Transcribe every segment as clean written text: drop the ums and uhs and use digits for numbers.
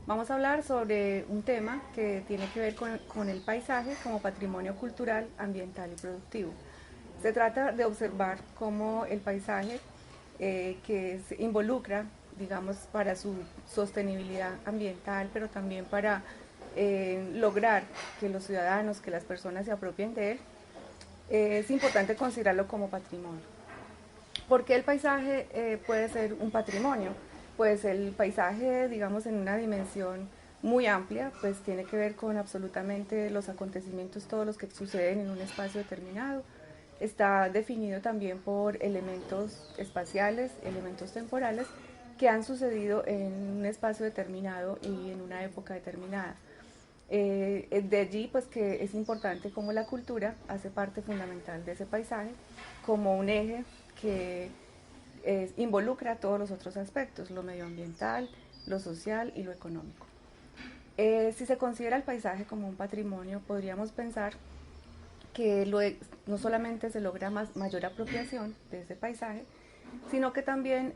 Vamos a hablar sobre un tema que tiene que ver con el paisaje como patrimonio cultural, ambiental y productivo. Se trata de observar cómo el paisaje que se involucra, digamos, para su sostenibilidad ambiental, pero también para lograr que los ciudadanos, que las personas se apropien de él, es importante considerarlo como patrimonio. ¿Por qué el paisaje puede ser un patrimonio? Pues el paisaje, digamos, en una dimensión muy amplia, pues tiene que ver con absolutamente los acontecimientos, todos los que suceden en un espacio determinado. Está definido también por elementos espaciales, elementos temporales, que han sucedido en un espacio determinado y en una época determinada. De allí pues que es importante como la cultura hace parte fundamental de ese paisaje como un eje que involucra todos los otros aspectos, lo medioambiental, lo social y lo económico. Si se considera el paisaje como un patrimonio, podríamos pensar que no solamente se logra mayor apropiación de ese paisaje, sino que también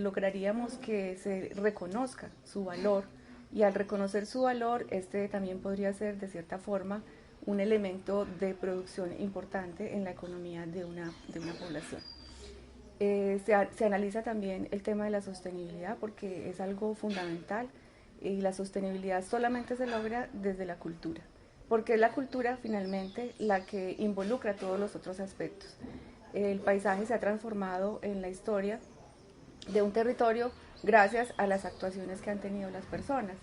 lograríamos que se reconozca su valor, y al reconocer su valor, este también podría ser de cierta forma un elemento de producción importante en la economía de una población. Se analiza también el tema de la sostenibilidad porque es algo fundamental y la sostenibilidad solamente se logra desde la cultura, porque es la cultura finalmente la que involucra todos los otros aspectos. El paisaje se ha transformado en la historia de un territorio gracias a las actuaciones que han tenido las personas.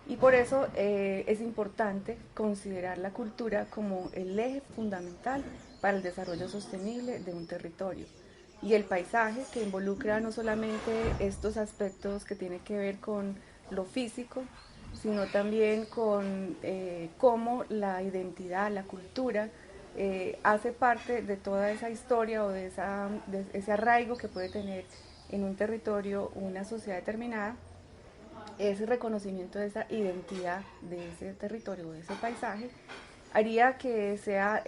Y por eso es importante considerar la cultura como el eje fundamental para el desarrollo sostenible de un territorio. Y el paisaje que involucra no solamente estos aspectos que tienen que ver con lo físico, sino también con cómo la identidad, la cultura, hace parte de toda esa historia o de ese arraigo que puede tener en un territorio una sociedad determinada. Ese reconocimiento de esa identidad de ese territorio, de ese paisaje, haría que sea,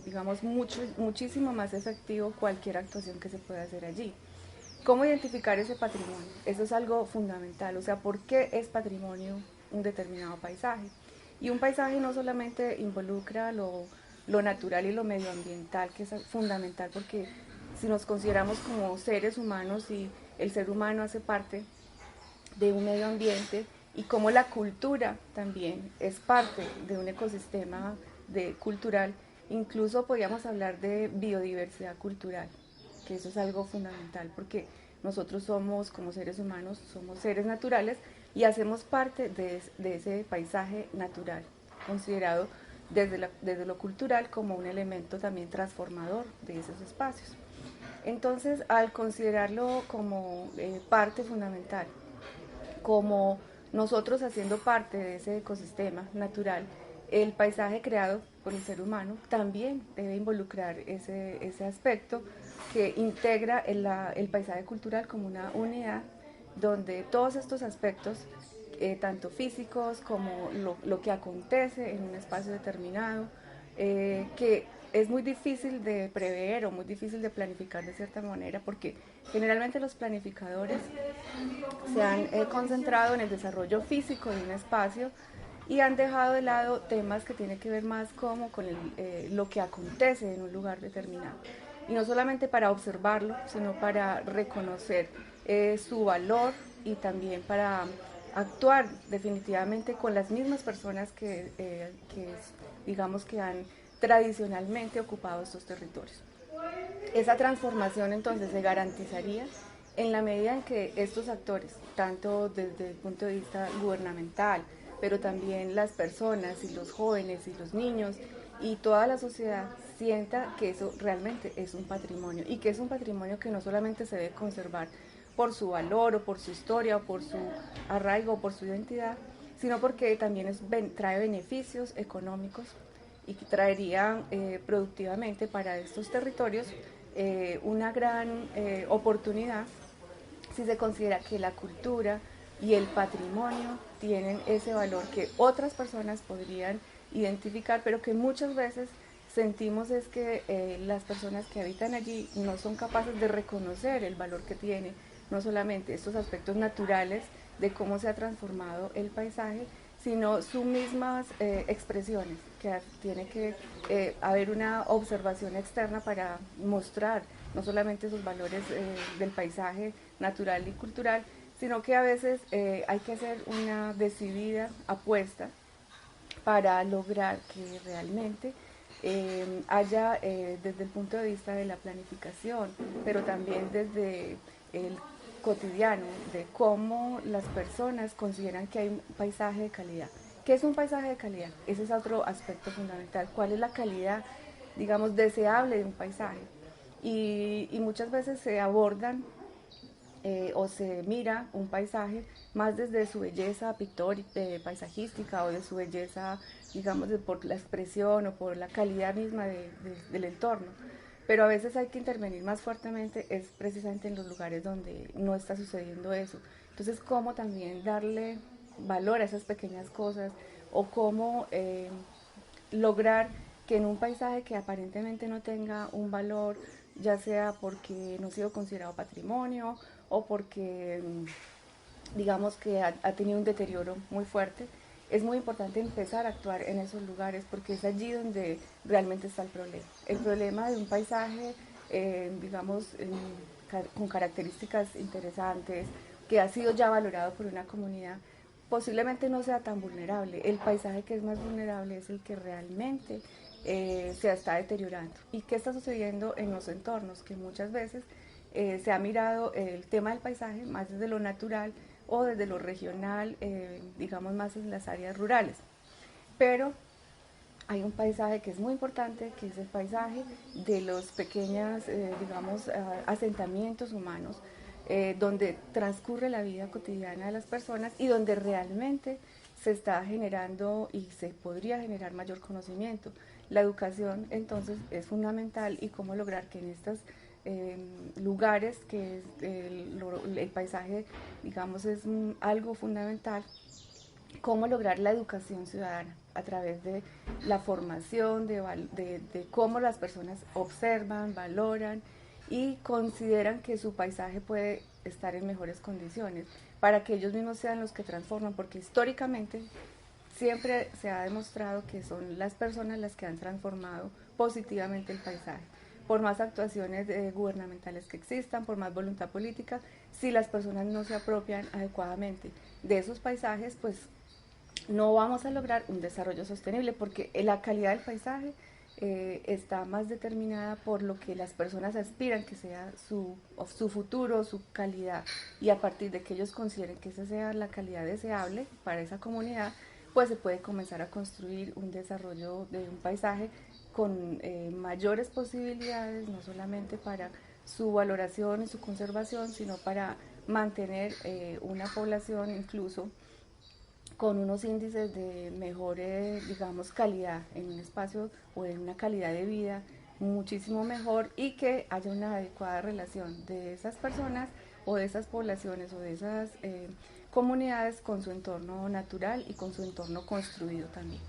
digamos, muchísimo más efectivo cualquier actuación que se pueda hacer allí. ¿Cómo identificar ese patrimonio? Eso es algo fundamental, o sea, ¿por qué es patrimonio un determinado paisaje? Y un paisaje no solamente involucra lo natural y lo medioambiental, que es fundamental porque si nos consideramos como seres humanos y el ser humano hace parte de un medio ambiente y como la cultura también es parte de un ecosistema cultural, incluso podríamos hablar de biodiversidad cultural, que eso es algo fundamental porque nosotros somos como seres humanos, somos seres naturales y hacemos parte de ese paisaje natural, considerado desde lo cultural como un elemento también transformador de esos espacios. Entonces, al considerarlo como parte fundamental, como nosotros haciendo parte de ese ecosistema natural, el paisaje creado por el ser humano también debe involucrar ese aspecto que integra el paisaje cultural como una unidad donde todos estos aspectos, tanto físicos como lo que acontece en un espacio determinado, que es muy difícil de prever o muy difícil de planificar de cierta manera, porque generalmente los planificadores se han concentrado en el desarrollo físico de un espacio y han dejado de lado temas que tienen que ver más como con lo que acontece en un lugar determinado. Y no solamente para observarlo, sino para reconocer su valor y también para actuar definitivamente con las mismas personas digamos que han tradicionalmente ocupado estos territorios. Esa transformación entonces se garantizaría en la medida en que estos actores, tanto desde el punto de vista gubernamental, pero también las personas y los jóvenes y los niños y toda la sociedad sienta que eso realmente es un patrimonio y que es un patrimonio que no solamente se debe conservar por su valor o por su historia o por su arraigo o por su identidad, sino porque también trae beneficios económicos y que traería productivamente para estos territorios una gran oportunidad si se considera que la cultura y el patrimonio tienen ese valor que otras personas podrían identificar, pero que muchas veces sentimos es que las personas que habitan allí no son capaces de reconocer el valor que tiene no solamente estos aspectos naturales de cómo se ha transformado el paisaje, sino sus mismas expresiones, que tiene que haber una observación externa para mostrar no solamente esos valores del paisaje natural y cultural, sino que a veces hay que hacer una decidida apuesta para lograr que realmente haya desde el punto de vista de la planificación, pero también desde el cotidiano, de cómo las personas consideran que hay un paisaje de calidad. ¿Qué es un paisaje de calidad? Ese es otro aspecto fundamental. ¿Cuál es la calidad, digamos, deseable de un paisaje? Y muchas veces se abordan o se mira un paisaje más desde su belleza pictórica, paisajística o de su belleza, digamos, por la expresión o por la calidad misma del entorno. Pero a veces hay que intervenir más fuertemente, es precisamente en los lugares donde no está sucediendo eso. Entonces, cómo también darle valor a esas pequeñas cosas o cómo lograr que en un paisaje que aparentemente no tenga un valor, ya sea porque no ha sido considerado patrimonio o porque digamos que ha tenido un deterioro muy fuerte, es muy importante empezar a actuar en esos lugares porque es allí donde realmente está el problema. El problema de un paisaje, digamos, con características interesantes, que ha sido ya valorado por una comunidad, posiblemente no sea tan vulnerable. El paisaje que es más vulnerable es el que realmente se está deteriorando. ¿Y qué está sucediendo en los entornos? Que muchas veces se ha mirado el tema del paisaje más desde lo natural o desde lo regional, digamos más en las áreas rurales. Pero hay un paisaje que es muy importante, que es el paisaje de los pequeños, digamos, asentamientos humanos, donde transcurre la vida cotidiana de las personas y donde realmente se está generando y se podría generar mayor conocimiento. La educación entonces es fundamental y cómo lograr que en estos lugares, que es el paisaje, digamos, es algo fundamental, cómo lograr la educación ciudadana a través de la formación, de cómo las personas observan, valoran y consideran que su paisaje puede estar en mejores condiciones para que ellos mismos sean los que transforman, porque históricamente siempre se ha demostrado que son las personas las que han transformado positivamente el paisaje. Por más actuaciones gubernamentales que existan, por más voluntad política, si las personas no se apropian adecuadamente de esos paisajes, pues no vamos a lograr un desarrollo sostenible porque la calidad del paisaje está más determinada por lo que las personas aspiran que sea su futuro, su calidad. Y a partir de que ellos consideren que esa sea la calidad deseable para esa comunidad, pues se puede comenzar a construir un desarrollo de un paisaje con mayores posibilidades, no solamente para su valoración y su conservación, sino para mantener una población incluso con unos índices de mejor, digamos, calidad en un espacio o en una calidad de vida muchísimo mejor y que haya una adecuada relación de esas personas o de esas poblaciones o de esas comunidades con su entorno natural y con su entorno construido también.